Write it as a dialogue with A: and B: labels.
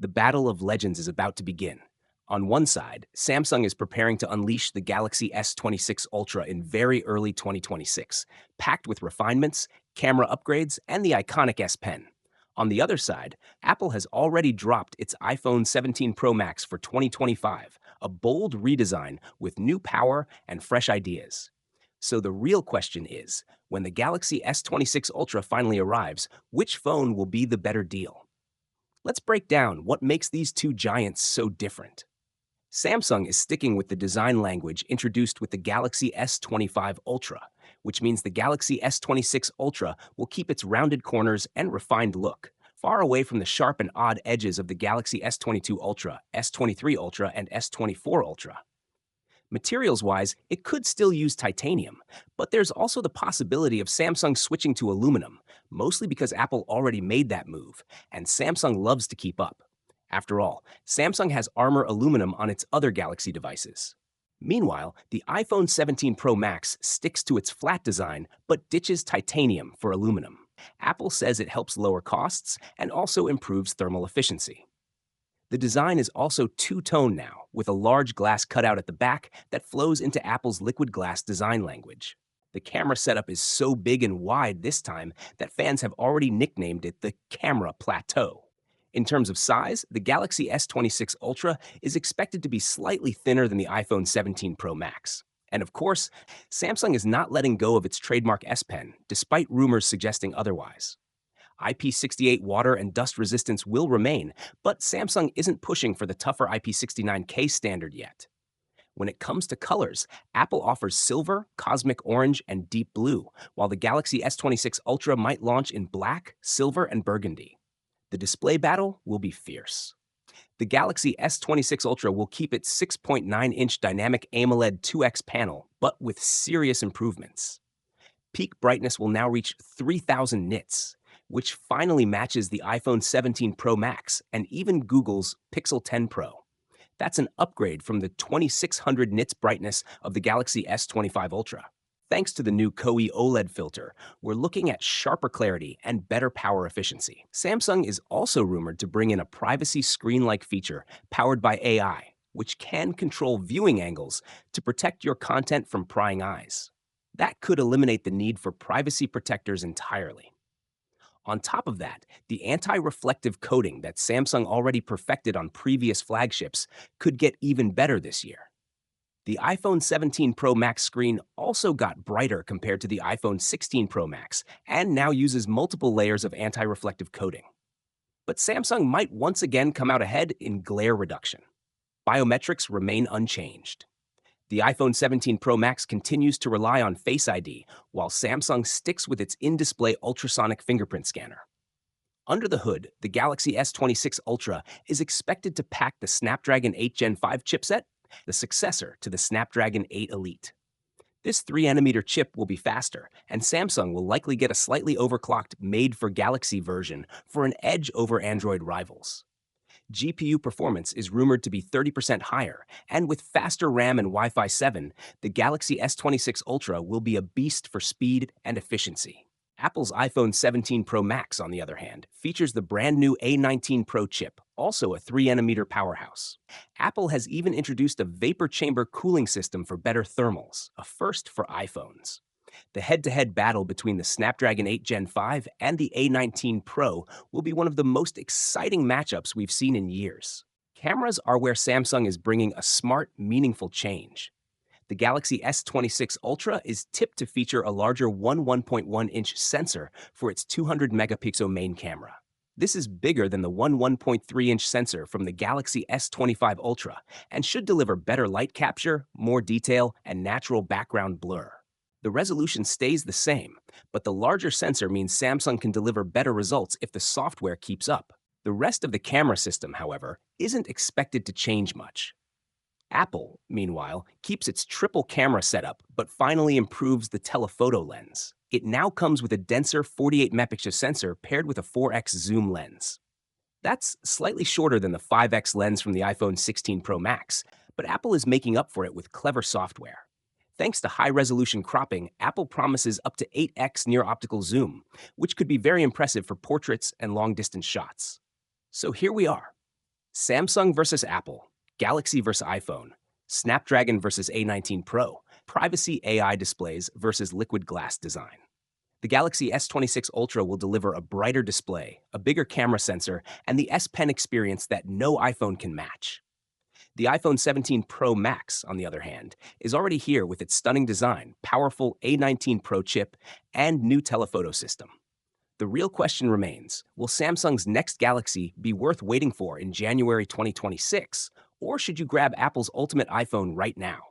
A: The battle of legends is about to begin. On one side, Samsung is preparing to unleash the Galaxy S26 Ultra in very early 2026, packed with refinements, camera upgrades, and the iconic S Pen. On the other side, Apple has already dropped its iPhone 17 Pro Max for 2025, a bold redesign with new power and fresh ideas. So the real question is, when the Galaxy S26 Ultra finally arrives, which phone will be the better deal? Let's break down what makes these two giants so different. Samsung is sticking with the design language introduced with the Galaxy S25 Ultra, which means the Galaxy S26 Ultra will keep its rounded corners and refined look, far away from the sharp and odd edges of the Galaxy S22 Ultra, S23 Ultra, and S24 Ultra. Materials-wise, it could still use titanium, but there's also the possibility of Samsung switching to aluminum, mostly because Apple already made that move, and Samsung loves to keep up. After all, Samsung has Armor aluminum on its other Galaxy devices. Meanwhile, the iPhone 17 Pro Max sticks to its flat design but ditches titanium for aluminum. Apple says it helps lower costs and also improves thermal efficiency. The design is also two-tone now, with a large glass cutout at the back that flows into Apple's liquid glass design language. The camera setup is so big and wide this time that fans have already nicknamed it the camera plateau. In terms of size, the Galaxy S26 Ultra is expected to be slightly thinner than the iPhone 17 Pro Max. And of course, Samsung is not letting go of its trademark S Pen, despite rumors suggesting otherwise. IP68 water and dust resistance will remain, but Samsung isn't pushing for the tougher IP69K standard yet. When it comes to colors, Apple offers silver, cosmic orange, and deep blue, while the Galaxy S26 Ultra might launch in black, silver, and burgundy. The display battle will be fierce. The Galaxy S26 Ultra will keep its 6.9-inch dynamic AMOLED 2X panel, but with serious improvements. Peak brightness will now reach 3000 nits, which finally matches the iPhone 17 Pro Max and even Google's Pixel 10 Pro. That's an upgrade from the 2600 nits brightness of the Galaxy S25 Ultra. Thanks to the new Koei OLED filter, we're looking at sharper clarity and better power efficiency. Samsung is also rumored to bring in a privacy screen-like feature powered by AI, which can control viewing angles to protect your content from prying eyes. That could eliminate the need for privacy protectors entirely. On top of that, the anti-reflective coating that Samsung already perfected on previous flagships could get even better this year. The iPhone 17 Pro Max screen also got brighter compared to the iPhone 16 Pro Max and now uses multiple layers of anti-reflective coating. But Samsung might once again come out ahead in glare reduction. Biometrics remain unchanged. The iPhone 17 Pro Max continues to rely on Face ID, while Samsung sticks with its in-display ultrasonic fingerprint scanner. Under the hood, the Galaxy S26 Ultra is expected to pack the Snapdragon 8 Gen 5 chipset, the successor to the Snapdragon 8 Elite. This 3nm chip will be faster, and Samsung will likely get a slightly overclocked made-for-Galaxy version for an edge over Android rivals. GPU performance is rumored to be 30% higher, and with faster RAM and Wi-Fi 7, the Galaxy S26 Ultra will be a beast for speed and efficiency. Apple's iPhone 17 Pro Max, on the other hand, features the brand new A19 Pro chip, also a 3nm powerhouse. Apple has even introduced a vapor chamber cooling system for better thermals, a first for iPhones. The head-to-head battle between the Snapdragon 8 Gen 5 and the A19 Pro will be one of the most exciting matchups we've seen in years. Cameras are where Samsung is bringing a smart, meaningful change. The Galaxy S26 Ultra is tipped to feature a larger 1.1-inch sensor for its 200-megapixel main camera. This is bigger than the 1.3-inch sensor from the Galaxy S25 Ultra and should deliver better light capture, more detail, and natural background blur. The resolution stays the same, but the larger sensor means Samsung can deliver better results if the software keeps up. The rest of the camera system, however, isn't expected to change much. Apple, meanwhile, keeps its triple camera setup, but finally improves the telephoto lens. It now comes with a denser 48-megapixel sensor paired with a 4x zoom lens. That's slightly shorter than the 5x lens from the iPhone 16 Pro Max, but Apple is making up for it with clever software. Thanks to high-resolution cropping, Apple promises up to 8x near-optical zoom, which could be very impressive for portraits and long-distance shots. So here we are. Samsung versus Apple, Galaxy versus iPhone, Snapdragon versus A19 Pro, privacy AI displays versus liquid glass design. The Galaxy S26 Ultra will deliver a brighter display, a bigger camera sensor, and the S Pen experience that no iPhone can match. The iPhone 17 Pro Max, on the other hand, is already here with its stunning design, powerful A19 Pro chip, and new telephoto system. The real question remains, will Samsung's next Galaxy be worth waiting for in January 2026, or should you grab Apple's ultimate iPhone right now?